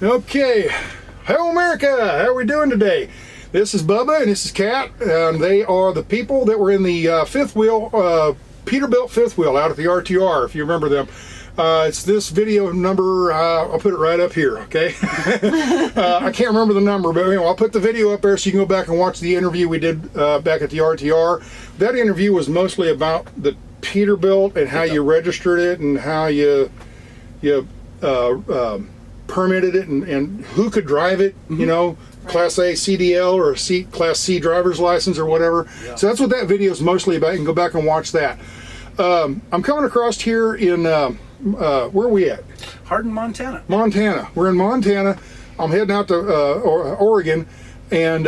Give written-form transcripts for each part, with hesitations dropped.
Okay, hello America, how are we doing today? This is Bubba and this is Kat, and they are the people that were in the fifth wheel, Peterbilt fifth wheel out at the RTR, if you remember them. It's this video number, I'll put it right up here, okay? I can't remember the number, but anyway, I'll put the video up there so you can go back and watch the interview we did back at the RTR. That interview was mostly about the Peterbilt and how you registered it and how you permitted it and who could drive it, you know, Class A CDL or a Class C driver's license or whatever. Yeah. So that's what that video is mostly about. You can go back and watch that. I'm coming across here in, where are we at? Hardin, Montana. Montana. We're in Montana. I'm heading out to Oregon, and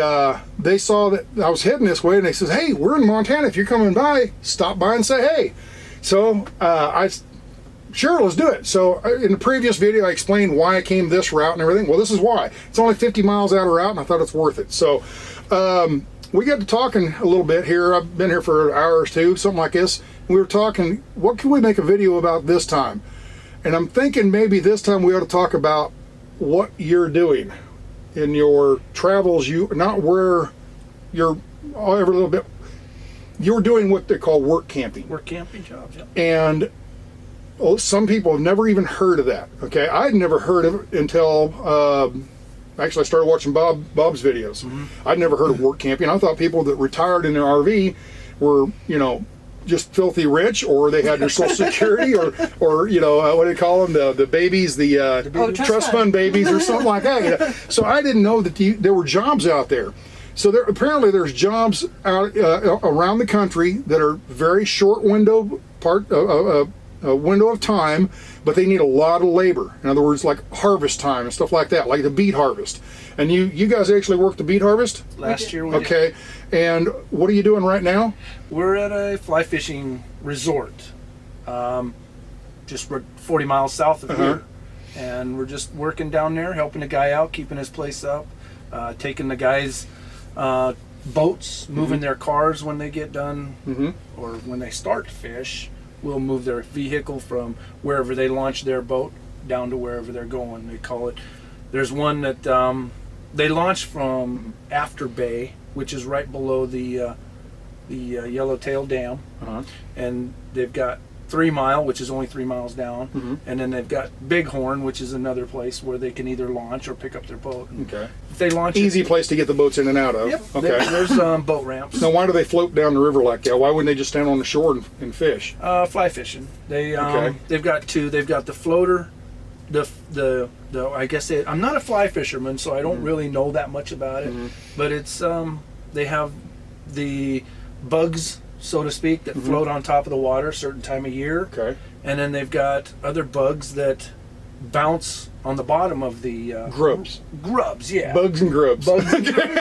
they saw that I was heading this way, and they says, hey, we're in Montana. If you're coming by, stop by and say hey. So sure, let's do it. So in the previous video, I explained why I came this route and everything. Well, this is why. It's only 50 miles out of route, and I thought it's worth it. So we got to talking a little bit here. I've been here for hours too, something like this. We were talking, what can we make a video about this time? And I'm thinking maybe this time we ought to talk about what you're doing in your travels. Not where you're every little bit. You're doing what they call work camping. Work camping jobs, yeah. And some people have never even heard of that. Okay, I'd never heard of it until actually I started watching Bob's videos. I'd never heard of work camping. I thought people that retired in their RV were, you know, just filthy rich, or they had their Social Security, or you know, what do they call them, the babies, the trust fund babies, or something like that. You know? So I didn't know that there were jobs out there. So apparently there's jobs out around the country that are very short window a window of time, but they need a lot of labor. In other words, like harvest time and stuff like that, like the beet harvest. And you guys actually worked the beet harvest? Last year we did. Okay. And what are you doing right now? We're at a fly fishing resort, just 40 miles south of here. And we're just working down there, helping a guy out, keeping his place up, taking the guys' boats, moving their cars when they get done, or when they start to fish. We'll move their vehicle from wherever they launch their boat down to wherever they're going. They call it, there's one that they launch from After Bay, which is right below the Yellowtail Dam. And they've got 3 Mile, which is only 3 miles down. And then they've got Bighorn, which is another place where they can either launch or pick up their boat. Okay. If they launch easy place to get the boats in and out of. Yep. Okay. There's boat ramps. Now, why do they float down the river like that? Why wouldn't they just stand on the shore and fish? Fly fishing. They've got two. They've got the floater. The I guess I'm not a fly fisherman, so I don't really know that much about it. But it's they have the bugs, so to speak, that float on top of the water a certain time of year. Okay. And then they've got other bugs that bounce on the bottom of the grubs. Grubs, yeah. Bugs and grubs. Bugs and grubs.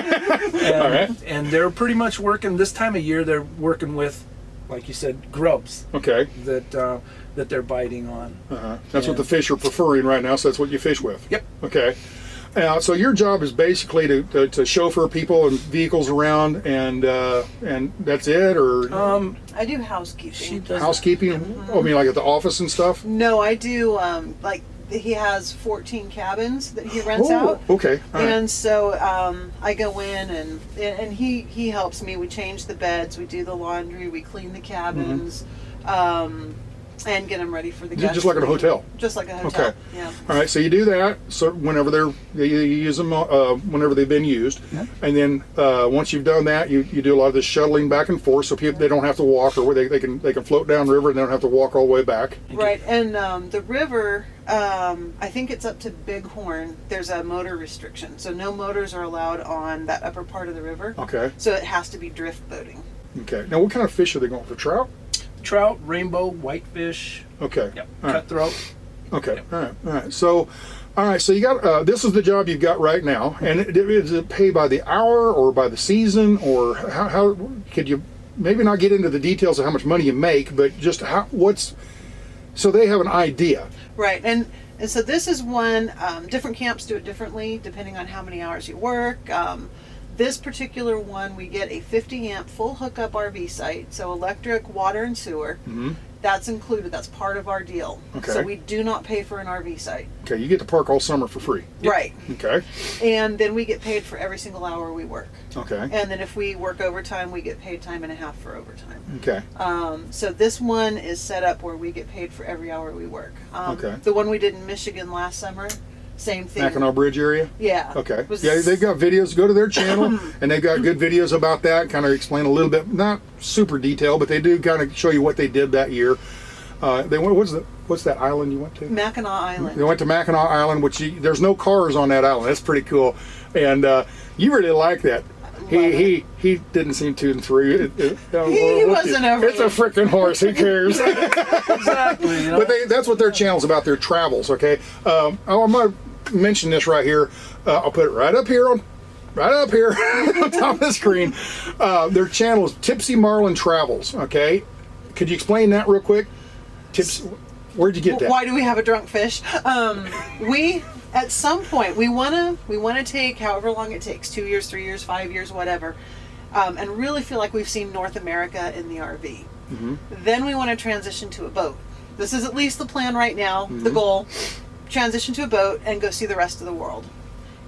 All right. And they're pretty much working this time of year. They're working with, like you said, grubs. Okay. That they're biting on. That's what the fish are preferring right now. So that's what you fish with. Yep. Okay. So your job is basically to chauffeur people and vehicles around, and that's it, or I do housekeeping. She does housekeeping. Oh, I mean, like at the office and stuff. No, I do like he has 14 cabins that he rents out. Okay. All right. And so I go in and he helps me. We change the beds, we do the laundry, we clean the cabins. And get them ready for the guests. Just like at a hotel. Just like a hotel. Okay. Yeah. All right. So you do that. So whenever you use them, whenever they've been used, and then once you've done that, you do a lot of this shuttling back and forth, so people they don't have to walk, or they can float down river and they don't have to walk all the way back. Right. And the river, I think it's up to Bighorn. There's a motor restriction, so no motors are allowed on that upper part of the river. Okay. So it has to be drift boating. Okay. Now, what kind of fish are they going for? Trout? Trout, rainbow, whitefish. Okay. Yep. All right. Cutthroat. Okay. Yep. All right. So you got this is the job you've got right now, and is it paid by the hour or by the season, or how could you maybe not get into the details of how much money you make, but just so they have an idea. Right. And so this is one, different camps do it differently depending on how many hours you work. This particular one, we get a 50 amp full hookup RV site, so electric, water, and sewer. That's included. That's part of our deal. Okay. So we do not pay for an RV site. Okay, you get to park all summer for free. Right. Okay. And then we get paid for every single hour we work. Okay. And then if we work overtime, we get paid time and a half for overtime. Okay. So this one is set up where we get paid for every hour we work. Okay. The one we did in Michigan last summer, same thing. Mackinac Bridge area? Yeah. Okay. Yeah, they've got videos. Go to their channel, and they've got good videos about that. Kind of explain a little bit, not super detailed, but they do kind of show you what they did that year. They went. What's that island you went to? Mackinac Island. They went to Mackinac Island, which there's no cars on that island. That's pretty cool, and you really like that. He didn't seem 2 and 3. He wasn't over. It's a freaking horse. Who cares? Exactly. You know? But that's what their channel's about. Their travels. Okay. I'm gonna mention this right here. I'll put it right up here on top of the screen. Their channel is Tipsy Marlin Travels. Okay. Could you explain that real quick? Where'd you get that? Why do we have a drunk fish? We at some point we wanna take however long it takes, 2 years, 3 years, 5 years, whatever, and really feel like we've seen North America in the RV. Mm-hmm. Then we want to transition to a boat. This is at least the plan right now. Mm-hmm. The goal: transition to a boat and go see the rest of the world.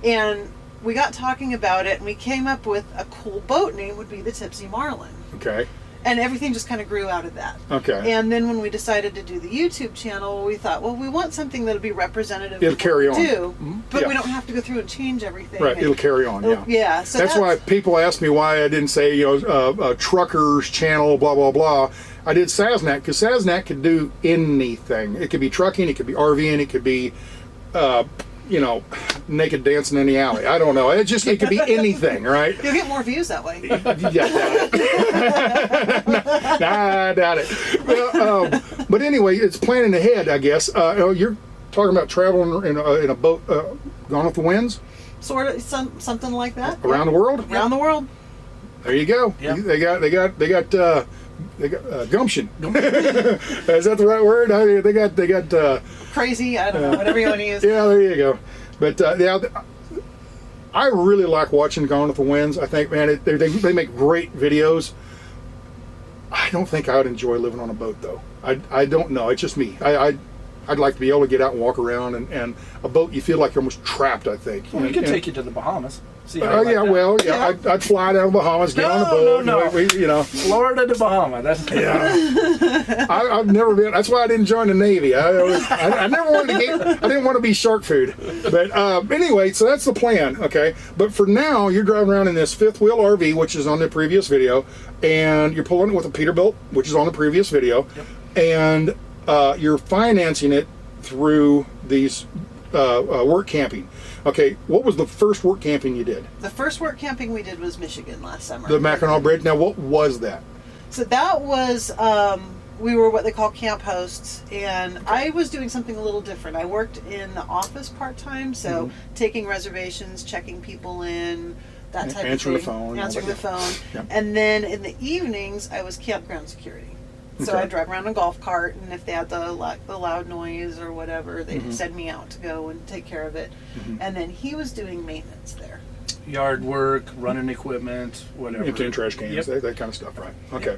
And we got talking about it, and we came up with a cool boat name would be the Tipsy Marlin. Okay. And everything just kind of grew out of that. Okay. And then when we decided to do the YouTube channel, we thought, well, we want something that'll be representative it'll of carry what on. we do, but Yeah. we don't have to go through and change everything. Right. It'll carry on. Yeah. Yeah. So that's why people ask me why I didn't say truckers channel blah blah blah. I did Sasnak because Sasnak could do anything. It could be trucking. It could be RVing. It could be naked dancing in the alley. I don't know. It could be anything, right? You'll get more views that way. Yeah, doubt it. Nah, I doubt it. Well, but anyway, it's planning ahead, I guess. You're talking about traveling in a boat, gone with the winds? Sort of, something like that. Around the world? Around the world. There you go. Yeah. They got gumption. Is that the right word? They got Crazy, I don't know, whatever you want to use. Yeah, there you go. But I really like watching Gone with the Winds. I think, man, they make great videos. I don't think I would enjoy living on a boat, though. I don't know. It's just me. I'd like to be able to get out and walk around, and a boat, you feel like you're almost trapped, I think. Well, we could take you to the Bahamas. See how Oh, you like that. yeah. I'd fly down to the Bahamas, get on the boat. No. Florida to Bahama. That's Yeah. I've never been. That's why I didn't join the Navy. I never wanted to get. I didn't want to be shark food. But anyway, so that's the plan. Okay. But for now, you're driving around in this fifth wheel RV, which is on the previous video, and you're pulling it with a Peterbilt, which is on the previous video, and you're financing it through these work camping. Okay, what was the first work camping you did? The first work camping we did was Michigan last summer. The Mackinac Bridge. Now, what was that? So that was, we were what they call camp hosts, and I was doing something a little different. I worked in the office part-time, so taking reservations, checking people in, that type Answering of thing. Answering the phone. Yep. And then in the evenings, I was campground security. So Okay. I'd drive around a golf cart, and if they had the loud noise or whatever, they'd send me out to go and take care of it. And then he was doing maintenance there. Yard work, running equipment, whatever. Emptying trash cans, Yep. that kind of stuff, right? Okay.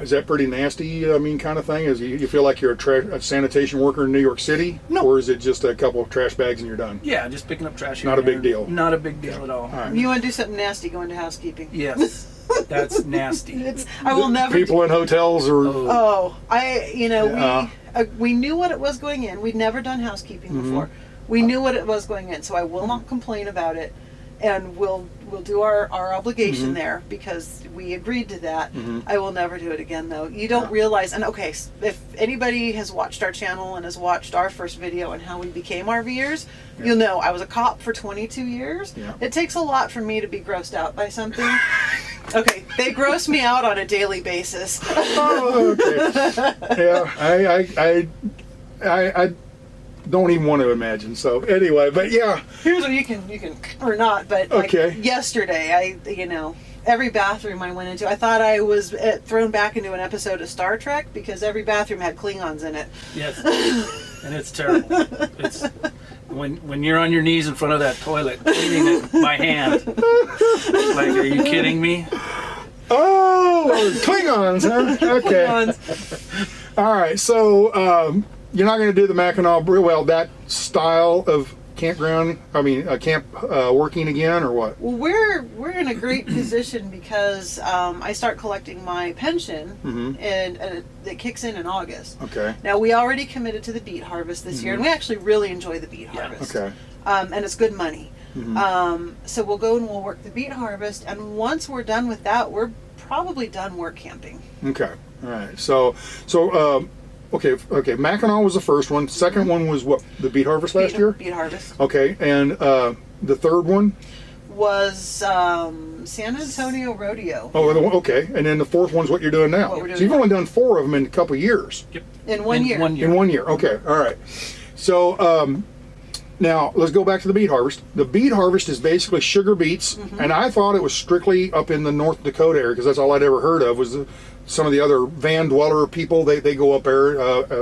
Is that pretty nasty, kind of thing? Is you feel like you're a sanitation worker in New York City? No. Or is it just a couple of trash bags and you're done? Yeah, just picking up trash. Not here a big and deal. Not a big deal at all. All right. You want to do something nasty, go into housekeeping. Yes, that's nasty. I will never. People in hotels or Oh, Yeah. we knew what it was going in. We'd never done housekeeping before. We knew what it was going in, so I will not complain about it, and we'll do our obligation there because we agreed to that. I will never do it again, though. You don't realize, and okay, if anybody has watched our channel and has watched our first video on how we became RVers, you'll know I was a cop for 22 years. Yeah. It takes a lot for me to be grossed out by something. Okay, they gross me out on a daily basis. Oh, okay. Yeah, I don't even want to imagine. So anyway, but yeah. Here's what you can or not, but like Okay. yesterday, every bathroom I went into, I thought I was thrown back into an episode of Star Trek because every bathroom had Klingons in it. Yes, and it's terrible. It's when you're on your knees in front of that toilet cleaning it by hand. Like, are you kidding me? Oh, Klingons, huh? Okay. Klingons. All right, so you're not going to do the Mackinac, well, that style of campground, camp working again, or what? Well, we're in a great position because I start collecting my pension, and it kicks in August. Okay. Now, we already committed to the beet harvest this year, and we actually really enjoy the beet harvest. Okay. And it's good money. So we'll go and we'll work the beet harvest, and once we're done with that, we're probably done work camping. Okay. All right. So okay. Mackinac was the first one. Second one was what? The beet harvest last year? Beet harvest. Okay. And the third one? Was San Antonio Rodeo. Oh, okay. And then the fourth one's what you're doing now. What we're doing So you've now. only done 4 of them in a couple of years. Yep. In 1 year. In 1 year. Okay. All right. So now let's go back to the beet harvest. The beet harvest is basically sugar beets, and I thought it was strictly up in the North Dakota area because that's all I'd ever heard of was some of the other van dweller people. They go up there.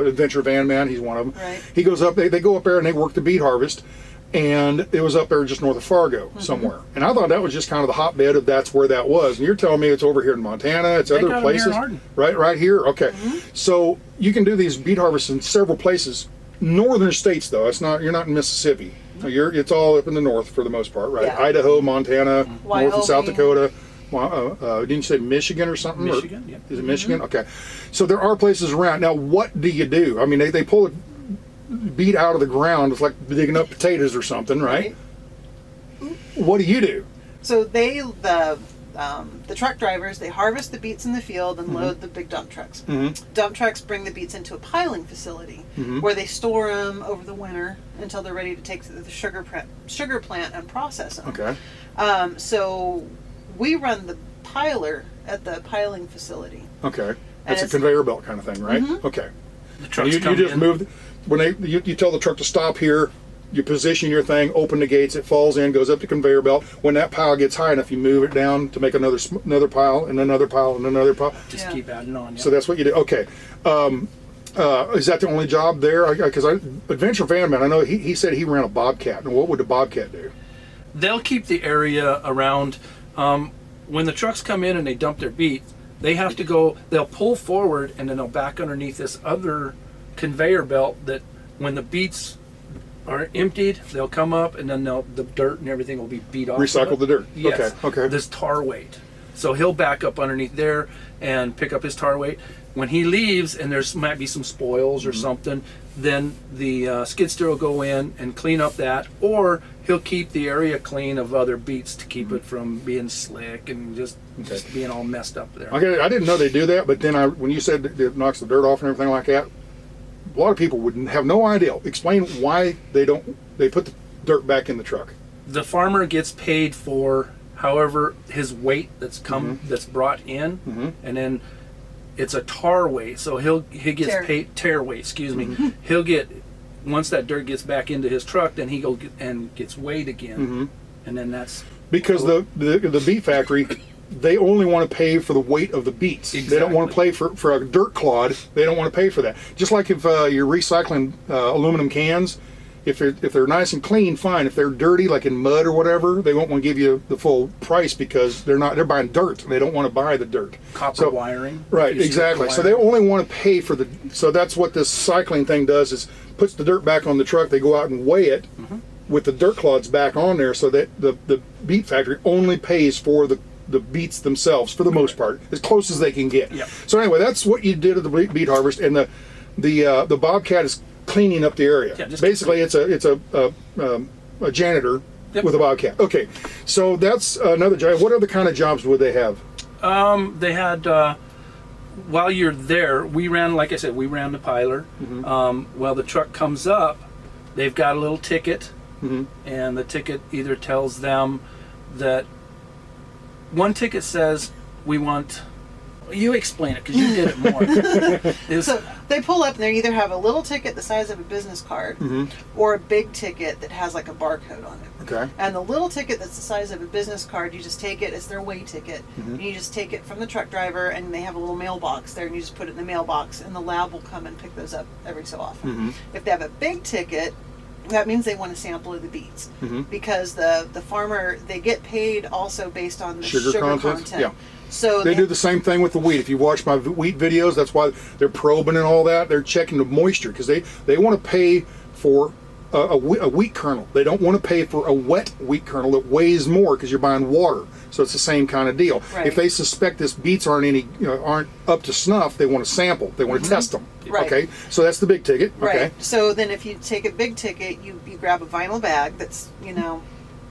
Adventure Van Man, he's one of them. Right. He goes up. They go up there and they work the beet harvest. And it was up there just north of Fargo somewhere. And I thought that was just kind of the hotbed of that's where that was. And you're telling me it's over here in Montana, it's They other got 'em places. here in Arden. Right here. Okay. So you can do these beet harvests in several places. Northern states though, you're not in Mississippi. It's all up in the north for the most part, right? Yeah. Idaho, Montana, North and South Wyoming. Dakota. Didn't you say Michigan or something? Michigan, yeah. Is it Michigan? Okay. So there are places around. Now what do you do? I mean, they pull it beet out of the ground. It's like digging up potatoes or something, right? What do you do? So the truck drivers, they harvest the beets in the field and load the big dump trucks. Dump trucks bring the beets into a piling facility where they store them over the winter until they're ready to take to the sugar plant and process them. Okay. So we run the piler at the piling facility. Okay. That's a it's- conveyor belt kind of thing, right? Okay. The trucks You come just in. move when you tell the truck to stop here. You position your thing, open the gates, it falls in, goes up the conveyor belt. When that pile gets high enough, you move it down to make another pile and another pile and another pile. Just Yeah. keep adding on. Yeah. So that's what you do. Okay. Is that the only job there? Because Adventure Van Man, I know he said he ran a Bobcat. And what would the Bobcat do? They'll keep the area around. When the trucks come in and they dump their beet, they have to go. They'll pull forward and then they'll back underneath this other conveyor belt. That when the beets are emptied, they'll come up and then the dirt and everything will be beat off. Recycle of the it. dirt. Yes. Okay. This tar weight. So he'll back up underneath there and pick up his tar weight. When he leaves and might be some spoils or something, then the skid steer will go in and clean up that, or he'll keep the area clean of other beets to keep it from being slick and just being all messed up there. Okay, I didn't know they do that, but then when you said that it knocks the dirt off and everything like that, a lot of people would have no idea. Explain why they put the dirt back in the truck. The farmer gets paid for however his weight that's brought in, and then it's a tar weight, so he gets paid tear weight. Excuse me. He'll get, once that dirt gets back into his truck, then he gets weighed again, and then that's because the beet factory. They only want to pay for the weight of the beets. Exactly. They don't want to pay for a dirt clod. They don't want to pay for that. Just like if you're recycling aluminum cans, if they're nice and clean, fine. If they're dirty, like in mud or whatever, they won't want to give you the full price because they're buying dirt. They don't want to buy the dirt. copper wiring. Right, exactly. So they only want to pay for so that's what this cycling thing does, is puts the dirt back on the truck. They go out and weigh it with the dirt clods back on there, so that the beet factory only pays for the beets themselves for the most part, as close as they can get. Yep. So anyway, that's what you did at the beet harvest, and the Bobcat is cleaning up the area. Yeah, just basically, it's a janitor with a Bobcat. Okay, so that's another job. What other kind of jobs would they have? They had, while you're there, like I said, we ran the piler. While the truck comes up, they've got a little ticket, and the ticket either tells them that, one ticket says, we want, you explain it because you did it more. So they pull up and they either have a little ticket the size of a business card or a big ticket that has like a barcode on it. Okay. And the little ticket that's the size of a business card, you just take it, it's their weigh ticket. And you just take it from the truck driver, and they have a little mailbox there, and you just put it in the mailbox, and the lab will come and pick those up every so often. If they have a big ticket, that means they want a sample of the beets, because the farmer, they get paid also based on the sugar content. Yeah. So They do the same thing with the wheat. If you watch my wheat videos, that's why they're probing and all that. They're checking the moisture because they want to pay for a wheat kernel. They don't want to pay for a wet wheat kernel that weighs more because you're buying water. So it's the same kind of deal. Right. If they suspect this beets aren't up to snuff, they want to sample. They want to test them. Right. Okay, so that's the big ticket. Right. Okay. So then if you take a big ticket, you grab a vinyl bag that's,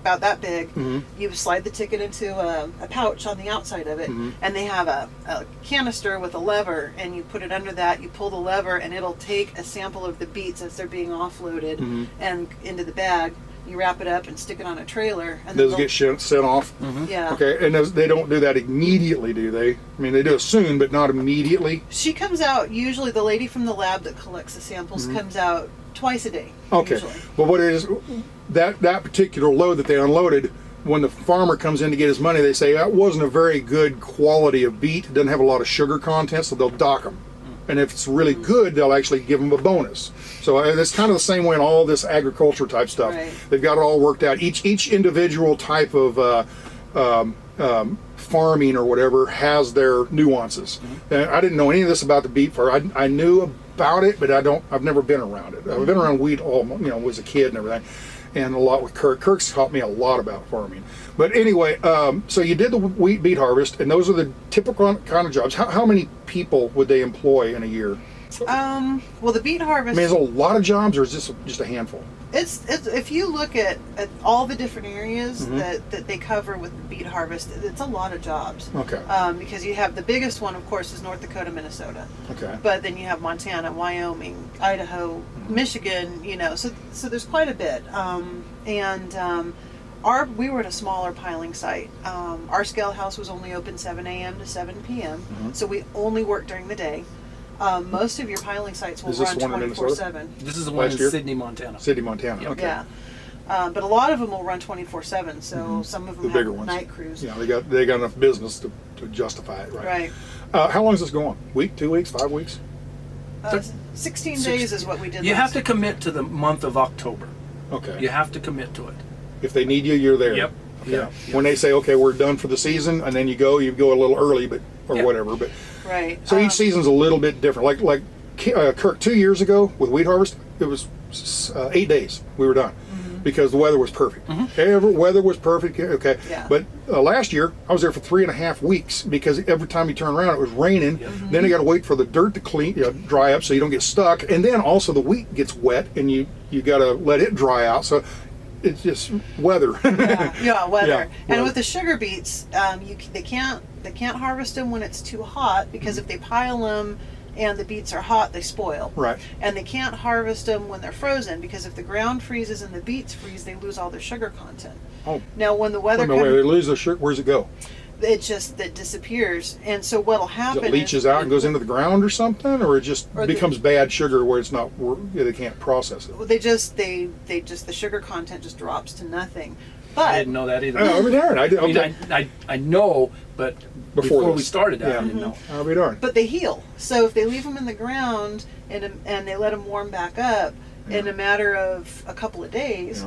about that big. You slide the ticket into a pouch on the outside of it, and they have a canister with a lever, and you put it under that, you pull the lever, and it'll take a sample of the beets as they're being offloaded and into the bag. You wrap it up and stick it on a trailer. And Those get sent off? Yeah. Okay, and they don't do that immediately, do they? I mean, they do it soon, but not immediately? She comes out, usually the lady from the lab that collects the samples comes out twice a day. Okay. Usually. Well, what it is, that particular load that they unloaded, when the farmer comes in to get his money, they say that wasn't a very good quality of beet. It doesn't have a lot of sugar content, so they'll dock them. And if it's really good, they'll actually give them a bonus. So it's kind of the same way in all this agriculture type stuff. Right. They've got it all worked out. Each individual type of farming or whatever has their nuances. And I didn't know any of this about the beet farm. I knew about it, but I've never been around it. I've been around wheat as a kid and everything, and a lot with Kirk. Kirk's taught me a lot about farming. But anyway, so you did the wheat beet harvest, and those are the typical kind of jobs. How many people would they employ in a year? Well, the beet harvest. I mean, is it a lot of jobs, or is this just a handful? It's if you look at all the different areas that they cover with the beet harvest, it's a lot of jobs. Okay. Because you have the biggest one, of course, is North Dakota, Minnesota. Okay. But then you have Montana, Wyoming, Idaho, Michigan. So there's quite a bit. We were at a smaller piling site. Our scale house was only open 7 a.m. to 7 p.m. So we only worked during the day. Most of your piling sites will run 24/7. This is the one in Sydney, Montana. Sydney, Montana. Yep. Okay. Yeah. But a lot of them will run 24/7. So some of them The have bigger ones. night crews. Yeah, they got enough business to justify it, right? Right. How long is this going? Week, 2 weeks, 5 weeks? 16 days is what we did. You have last to commit to the month of October. Okay. You have to commit to it. If they need you, you're there. Yep. Okay. Yeah. When they say, okay, we're done for the season, and then you go a little early, or Yeah. whatever. But Right. so each season's a little bit different. Like Kirk, 2 years ago with wheat harvest, it was 8 days we were done because the weather was perfect. Every weather was perfect. Okay. Yeah. But last year I was there for 3.5 weeks because every time you turn around it was raining. Then you got to wait for the dirt to dry up so you don't get stuck, and then also the wheat gets wet and you got to let it dry out. So it's just weather. Yeah, weather. Yeah, And weather. with the sugar beets, they can't harvest them when it's too hot because if they pile them and the beets are hot, they spoil. Right. And they can't harvest them when they're frozen because if the ground freezes and the beets freeze, they lose all their sugar content. Oh. Now, when the weather Wait, they lose the sugar. Where's it go? that disappears. And so what'll happen It leaches out and goes into the ground or something, or it just Or becomes bad sugar where it's not. They can't process it. the sugar content just drops to nothing. But I didn't know that either. Oh, I'll be darned. I know, but before we started that, I didn't know. I'll be darned. But they heal. So if they leave them in the ground and they let them warm back up in a matter of a couple of days,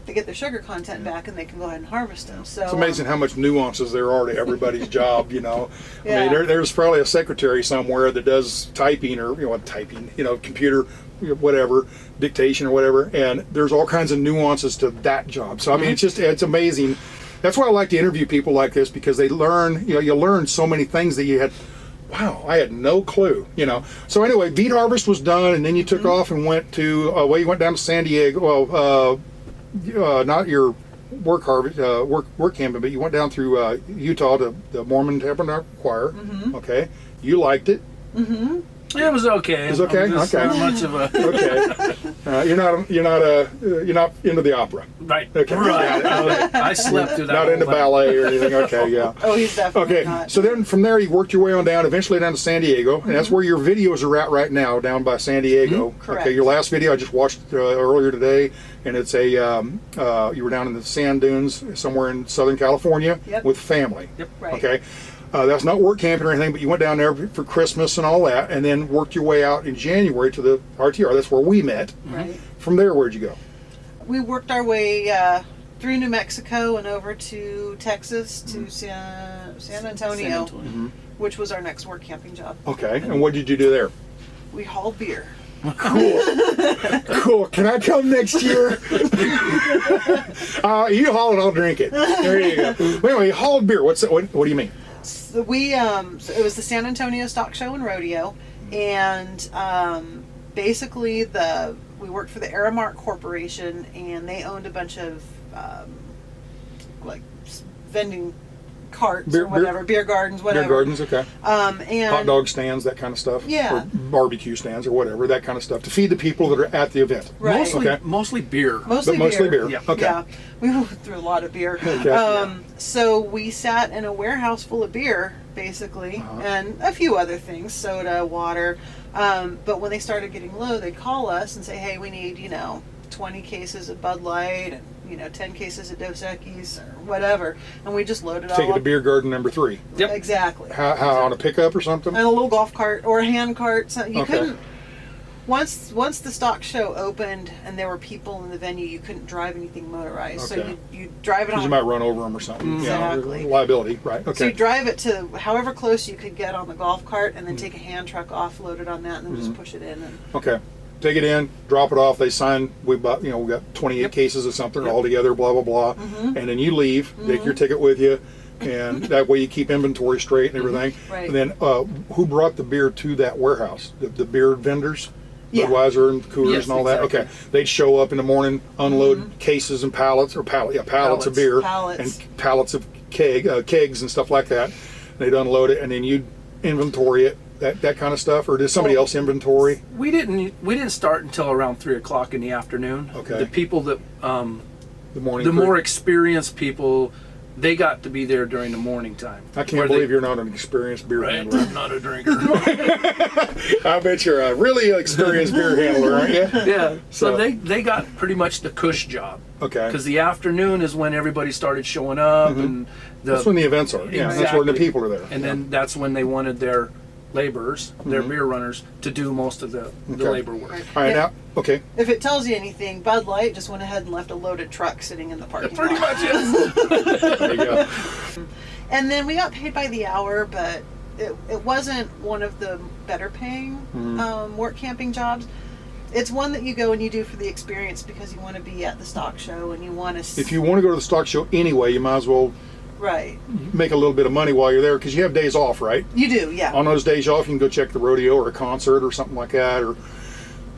they get their sugar content back and they can go ahead and harvest them. So It's amazing how much nuances there are to everybody's job. I Yeah. mean, there's probably a secretary somewhere that does typing or computer, whatever, dictation or whatever, and there's all kinds of nuances to that job. So I mean, it's amazing. That's why I like to interview people like this because they learn. You learn so many things that you had. Wow, I had no clue. So anyway, beet harvest was done, and then you took off and went to. You went down to San Diego. Well, not your work harvest, work camping, but you went down through Utah to the Mormon Tabernacle Choir. Okay, you liked it. It was okay. It was okay? I'm just Okay. not much of a Okay, you're not into the opera. right. Okay. Right. I slept through that. Not whole into thing. ballet or anything. Okay, yeah. Oh, he's definitely Okay, not. so then from there you worked your way on down, eventually down to San Diego, and that's where your videos are at right now, down by San Diego. Correct. Okay, your last video I just watched earlier today, and it's you were down in the sand dunes somewhere in Southern California Yep. with family. Yep. Right. Okay, that's not work camping or anything, but you went down there for Christmas and all that, and then worked your way out in January to the RTR. That's where we met. Right. From there, where'd you go? We worked our way through New Mexico and over to Texas to San Antonio, which was our next work camping job. Okay, and what did you do there? We hauled beer. Cool. Cool. Can I come next year? You haul it, I'll drink it. There you go. Wait, anyway, hauled beer. What's that? What do you mean? So so it was the San Antonio Stock Show and Rodeo, and basically we worked for the Aramark Corporation, and they owned a bunch of like vending carts or whatever, beer gardens, whatever. Beer gardens, okay. And hot dog stands, that kind of stuff. Yeah. Or barbecue stands or whatever, that kind of stuff to feed the people that are at the event. Right. Mostly beer. Mostly beer. Yeah. Okay. Yeah, we went through a lot of beer. Okay. So we sat in a warehouse full of beer, basically, and a few other things, soda, water. But when they started getting low, they'd call us and say, hey, we need, 20 cases of Bud Light and, 10 cases of Dos Equis or whatever. And we just loaded all Take it to up. beer garden number 3. Yep. Exactly. How on a pickup or something? And a little golf cart or a hand cart. So you Okay. couldn't. Once the stock show opened and there were people in the venue, you couldn't drive anything motorized. Okay. So you drive it Because on. you might run over them or something. Exactly. Yeah, liability, right? Okay. So you drive it to however close you could get on the golf cart, and then take a hand truck off, load it on that, and then just push it in. And Okay. Take it in, drop it off. They sign. We got 28 cases of something all together. Blah blah blah. And then you leave. Take your ticket with you, and that way you keep inventory straight and everything. Right. And then who brought the beer to that warehouse? The beer vendors. Yeah. Budweiser and Coors Yes, and all that. exactly. Okay, they'd show up in the morning, unload cases and pallets of beer Pallets. and pallets of kegs and stuff like that. They'd unload it, and then you'd inventory it, that kind of stuff. Or did somebody else inventory? We didn't start until around 3:00 in the afternoon. Okay. The people that The morning. the crew? more experienced people, they got to be there during the morning time. I can't believe you're not an experienced beer Right, handler. I'm not a drinker. I bet you're a really experienced beer handler, aren't you? Yeah. So- So they got pretty much the cush job. Okay. Because the afternoon is when everybody started showing up, and That's when the events are. Yeah, that's when the Exactly. people are there. and then that's when they wanted their laborers, their beer runners, to do most of the Okay. labor work. All right, Yeah. now, okay. if it tells you anything, Bud Light just went ahead and left a loaded truck sitting in the parking Pretty lot. much it. There you go. And then we got paid by the hour, but it wasn't one of the better paying work camping jobs. It's one that you go and you do for the experience because you want to be at the stock show and you want to. If you want to go to the stock show anyway, you might as well Right. make a little bit of money while you're there because you have days off, right? You do, yeah. On those days off, you can go check the rodeo or a concert or something like that, or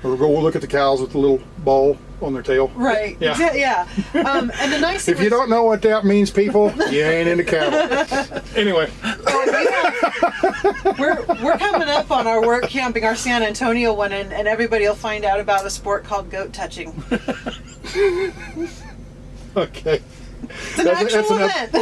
go look at the cows with the little ball on their tail. Right. Yeah. Yeah. And the nice thing If you don't know what that means, people, you ain't into cattle. Anyway, we're coming up on our work camping, our San Antonio one, and everybody will find out about a sport called goat touching. okay. It's an actual event.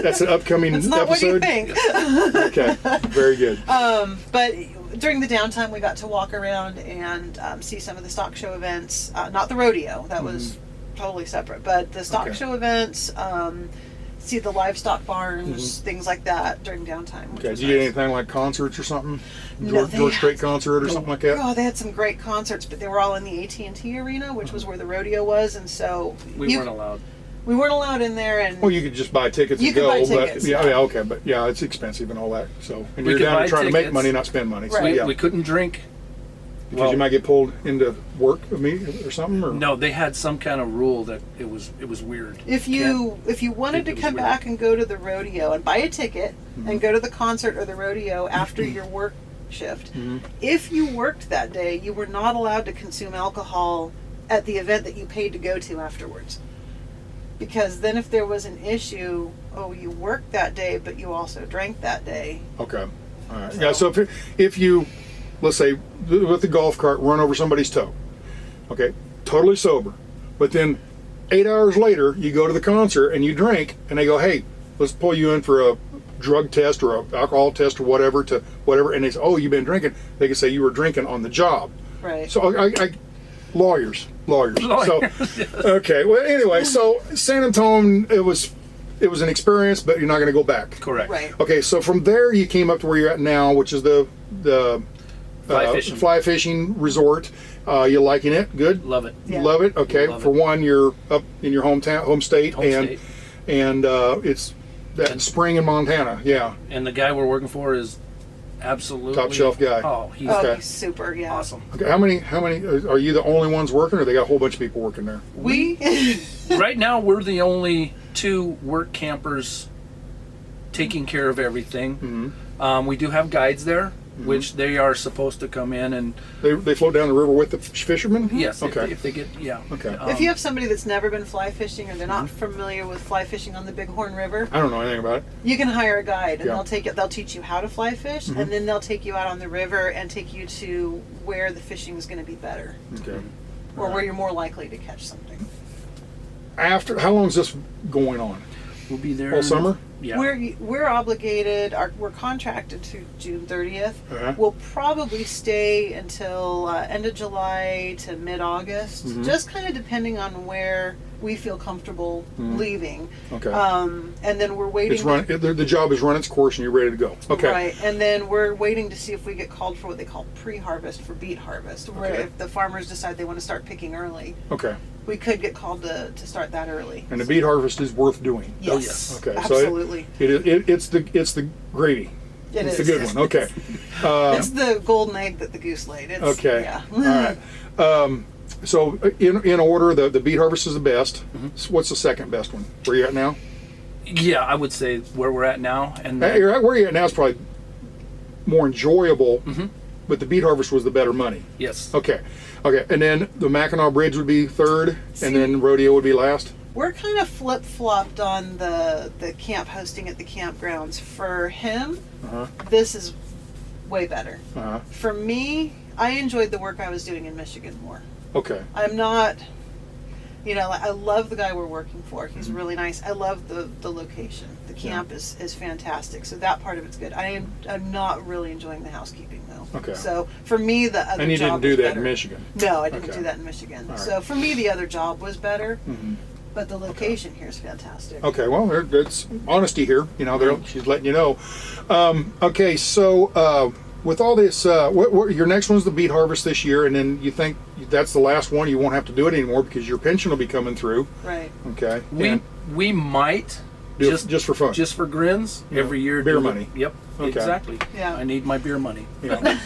That's an upcoming It's not what you episode. think. Okay, very good. But during the downtime, we got to walk around and see some of the stock show events. Not the rodeo, that was totally separate, but the stock Okay. show events, see the livestock barns, things like that during downtime. Which Okay, was did you get nice. anything like concerts or something? No, they George had- Strait concert or something like that? Oh, they had some great concerts, but they were all in the AT&T arena, which was where the rodeo was, and so We weren't allowed. We weren't allowed in there, and Well, you could just buy tickets You and could go. buy but tickets, yeah, yeah. yeah, okay, but yeah, it's expensive and all that. So, and We you're could down buy there trying to make tickets. money, not spend money. So, Right. yeah, We couldn't drink. because you might get pulled into work with me or something. Or No, they had some kind of rule that it was weird. if you wanted to it was come weird. back and go to the rodeo and buy a ticket and go to the concert or the rodeo after your work shift, if you worked that day, you were not allowed to consume alcohol at the event that you paid to go to afterwards. Because then if there was an issue, you worked that day, but you also drank that day. Okay. All right. Yeah. So if you, let's say, with the golf cart, run over somebody's toe, okay, totally sober, but then 8 hours later you go to the concert and you drink, and they go, hey, let's pull you in for a drug test or a alcohol test or whatever, and they say, oh, you've been drinking. They can say you were drinking on the job. Right. So I lawyers. So okay. Well, anyway, so San Antonio, it was an experience, but you're not going to go back. Correct. Right. Okay, so from there you came up to where you're at now, which is the Fly fishing. fly fishing resort, You liking it? Good? Love it. Yeah. Love it? Okay. Love For it. one, you're up in your home state, Home and it's that And- spring in Montana. Yeah. And the guy we're working for is absolutely Top shelf guy. Oh, he's Okay. He's super, yeah. awesome. Okay. How many? Are you the only ones working, or they got a whole bunch of people working there? We Right now, we're the only 2 work campers taking care of everything. We do have guides there, which they are supposed to come in and They float down the river with the fishermen? yes, Okay. if they get Okay. if you have somebody that's never been fly fishing or they're not familiar with fly fishing on the Bighorn River, I don't know anything about it. you can hire a guide and Yeah. they'll teach you how to fly fish, and then they'll take you out on the river and take you to where the fishing is going to be better Okay. or where you're more likely to catch something. How long is this going on? we'll be there All summer? Yeah. We're obligated. We're contracted to June 30th. Uh-huh. We'll probably stay until end of July to mid-August, just kind of depending on where we feel comfortable leaving. Okay. And then we're waiting. The job has run its course and you're ready to go. Okay. Right, and then we're waiting to see if we get called for what they call pre-harvest for beet harvest, where Okay. if the farmers decide they want to start picking early, Okay. we could get called to start that early. And the beet harvest is worth doing. Yes. Oh, yes. Okay. Absolutely. So it's the gravy. It's the good one. Okay. It's the golden egg that the goose laid. It's, Okay. Yeah. All right. So in order, the beet harvest is the best. So what's the second best one? Where you at now? Yeah, I would say where we're at now, and Where you at now is probably more enjoyable, but the beet harvest was the better money. yes, Okay. Okay. And then the Mackinac Bridge would be third, and then rodeo would be last. We're kind of flip-flopped on the camp hosting at the campgrounds. For him, this is way better. Uh-huh. For me, I enjoyed the work I was doing in Michigan more. Okay. I'm not, I love the guy we're working for. He's really nice. I love the location. The camp is fantastic. So that part of it's good. I'm not really enjoying the housekeeping though. Okay. So for me, the other And you job didn't do was that better. in Michigan. No, I didn't Okay. do that in Michigan. All right. So for me, the other job was better. But the location here is fantastic. Okay, well, there's honesty here. She's letting you know. Okay, so with all this, what your next one's the beet harvest this year, and then you think that's the last one. You won't have to do it anymore because your pension will be coming through. Right. Okay. we might Do it just for fun. just for grins every year. Beer do money. Yep, Okay. exactly. Yeah. I need my beer money. Yeah.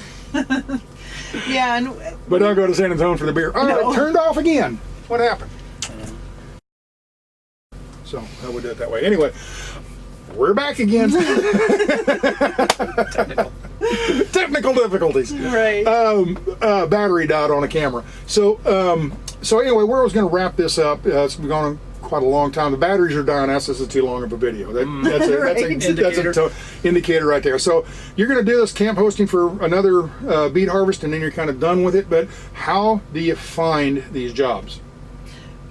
Yeah, and But don't go to San Antonio for the beer. Oh, No. it turned off again. What happened? So I would do it that way. Anyway, we're back again. Technical difficulties. right. Battery died on a camera. So anyway, where I was going to wrap this up, it's been going on quite a long time. The batteries are dying. This is too long of a video. That's a indicator right there. So you're going to do this camp hosting for another beet harvest, and then you're kind of done with it. But how do you find these jobs?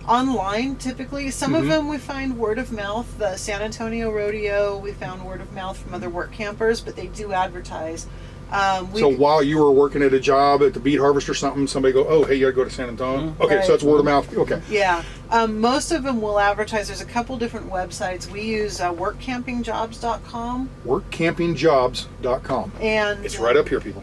Online, typically. Some of them we find word of mouth. The San Antonio Rodeo, we found word of mouth from other work campers, but they do advertise. So while you were working at a job at the beet harvest or something, somebody go, oh, hey, you got to go to San Antonio? Okay, Right. so it's word of mouth. Okay. Yeah. Most of them will advertise. There's a couple different websites. We use workcampingjobs.com. Workcampingjobs.com. And It's right up here, people.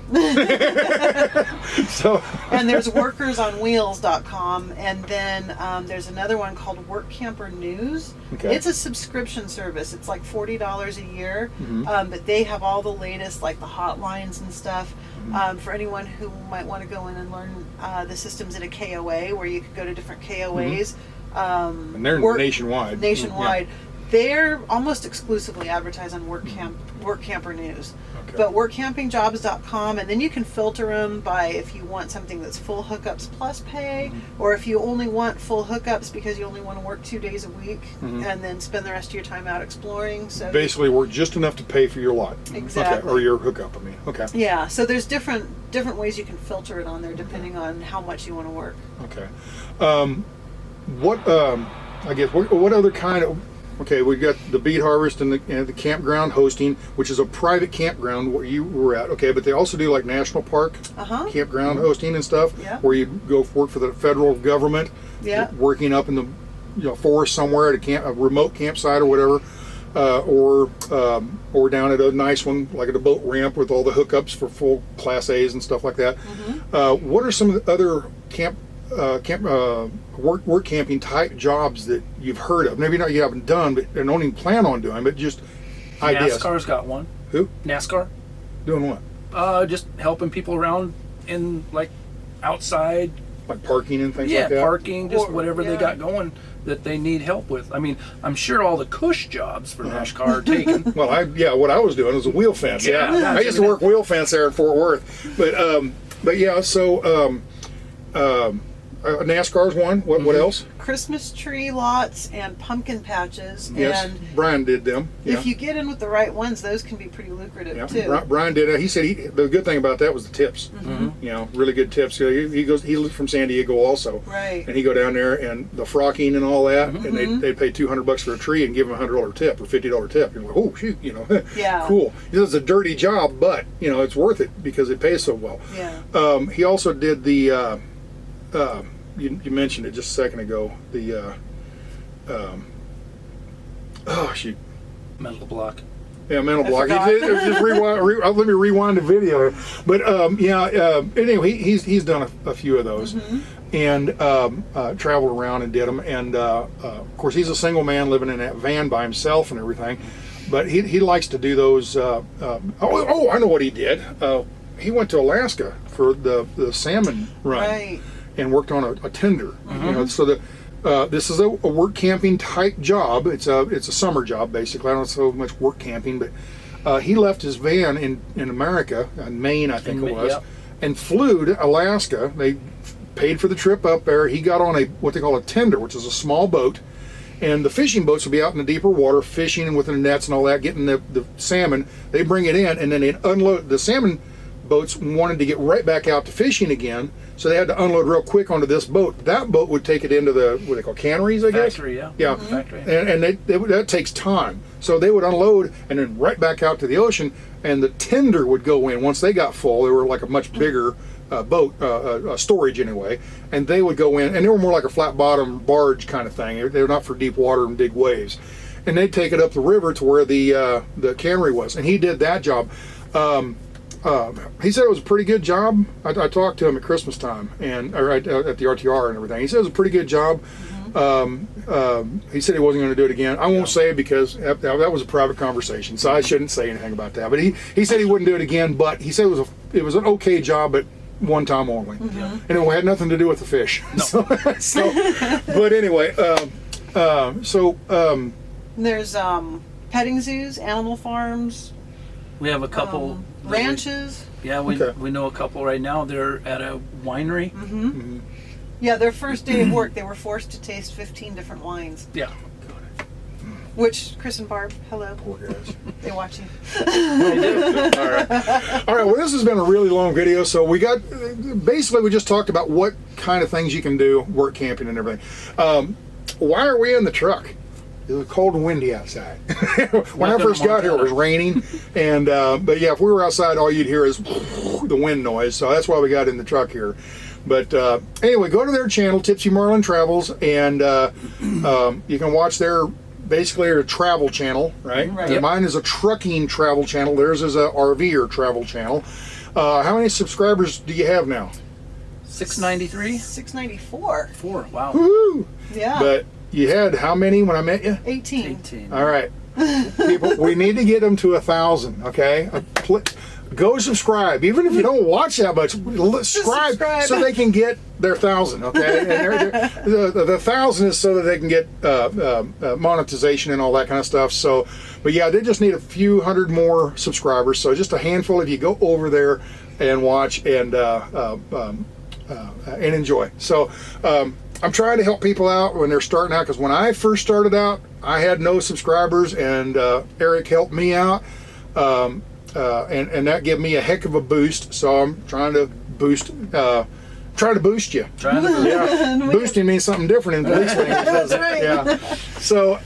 So and there's workersonwheels.com, and then there's another one called Work Camper News. Okay. It's a subscription service. It's like $40 a year, but they have all the latest, like the hotlines and stuff, for anyone who might want to go in and learn the systems at a KOA, where you could go to different KOAs. and they're nationwide. Nationwide. They're almost exclusively advertised on Work Camper News. Okay. But workcampingjobs.com, and then you can filter them by if you want something that's full hookups plus pay, or if you only want full hookups because you only want to work 2 days a week and then spend the rest of your time out exploring. So Basically work just enough to pay for your lot. Exactly. Okay, or your hookup, I mean. Okay. yeah, so there's different ways you can filter it on there depending on how much you want to work. Okay. What other kind of, okay, we've got the beet harvest and the campground hosting, which is a private campground where you were at, okay, but they also do like national park campground hosting and stuff, Yeah. where you go work for the federal government, Yeah. working up in the forest somewhere at a remote campsite or whatever. or down at a nice one like at a boat ramp with all the hookups for full Class A's and stuff like that. What are some of the other work camping type jobs that you've heard of? Maybe not you haven't done, but and don't even plan on doing, but just ideas. NASCAR's got one. Who? NASCAR. Doing what? Just helping people around in like outside. Like parking and things Yeah, like that? parking, just Or- whatever they yeah. got going that they need help with. I mean, I'm sure all the cush jobs for NASCAR are taken. Well, what I was doing was a wheel fence. Yeah, Yeah, that's I used to work wheel fence there in Fort Worth. But yeah, so NASCAR's one. What else? Christmas tree lots and pumpkin patches. Yes, And Brian did them. Yeah. if you get in with the right ones, those can be pretty lucrative Yeah, too. Brian did it. He said the good thing about that was the tips. You know, really good tips. He lives from San Diego also, Right. and he go down there and the frocking and all that, and they pay $200 for a tree and give him a $100 tip or $50 tip. You're like, oh shoot, you know, Yeah. cool. He says it's a dirty job, but you know it's worth it because it pays so well. Yeah. He also did the. You mentioned it just a second ago. The oh shoot. Mental block. Yeah, mental I block. forgot. Just rewind, let me rewind the video. But anyway, he's done a few of those, and traveled around and did them. And of course, he's a single man living in that van by himself and everything. But he likes to do those. I know what he did. He went to Alaska for the salmon run. Right. And worked on a tender. You know, so this is a work camping type job. It's a summer job basically. I don't so much work camping, but he left his van in America, in Maine I think it was, yep. and flew to Alaska. They paid for the trip up there. He got on what they call a tender, which is a small boat, and the fishing boats will be out in the deeper water fishing with the nets and all that, getting the salmon. They bring it in and then they unload. The salmon boats wanted to get right back out to fishing again, so they had to unload real quick onto this boat. That boat would take it into the what they call canneries, I guess. Factory, yeah. Yeah. Factory. And that takes time. So they would unload and then right back out to the ocean, and the tender would go in once they got full. They were like a much bigger boat, storage anyway, and they would go in, and they were more like a flat bottom barge kind of thing. They were not for deep water and big waves, and they'd take it up the river to where the cannery was, and he did that job. He said it was a pretty good job. I talked to him at Christmas time or at the RTR and everything. He said it was a pretty good job. He said he wasn't going to do it again. I won't say it because that was a private conversation, so I shouldn't say anything about that. But he said he wouldn't do it again. But he said it was an okay job, but one time only, and it had nothing to do with the fish. No. But anyway, There's petting zoos, animal farms, We have a couple ranches. Yeah, we Okay. know a couple right now. They're at a winery. Yeah, their first day of work, they were forced to taste 15 different wines. Yeah. Which, Chris and Barb, hello. Poor guys. They watch you. They do. All right. Well, this has been a really long video. So we just talked about what kind of things you can do, work camping and everything. Why are we in the truck? It was cold and windy outside. When I first got here, it was raining, and but yeah, if we were outside, all you'd hear is the wind noise. So that's why we got in the truck here. But anyway, go to their channel, Tipsy Marlin Travels, and you can watch their travel channel, right? Right. And mine is a trucking travel channel. Theirs is a RV or travel channel. How many subscribers do you have now? 693? 694. 4. Wow. Woo! Yeah. But you had how many when I met you? 18. 18. All right, people, we need to get them to 1,000. Okay, go subscribe. Even if you don't watch that much, subscribe so they can get their 1,000. Okay, and the 1,000 is so that they can get monetization and all that kind of stuff. So, but yeah, they just need a few hundred more subscribers. So just a handful of you go over there and watch and enjoy. So. I'm trying to help people out when they're starting out, because when I first started out, I had no subscribers, and Eric helped me out, and that gave me a heck of a boost. So I'm trying to boost you. Yeah, boosting means something different in police language. That's right. Yeah. So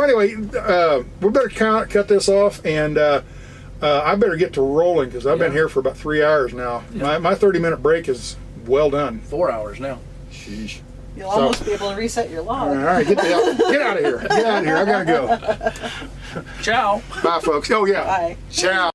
anyway, we better cut this off, and I better get to rolling because I've been here for about 3 hours now. Yeah. My 30-minute break is well done. 4 hours now. Sheesh. You'll almost be able to reset your log. All right, get out of here. Get out of here. I gotta go. Ciao. Bye, folks. Oh yeah. Bye. Ciao.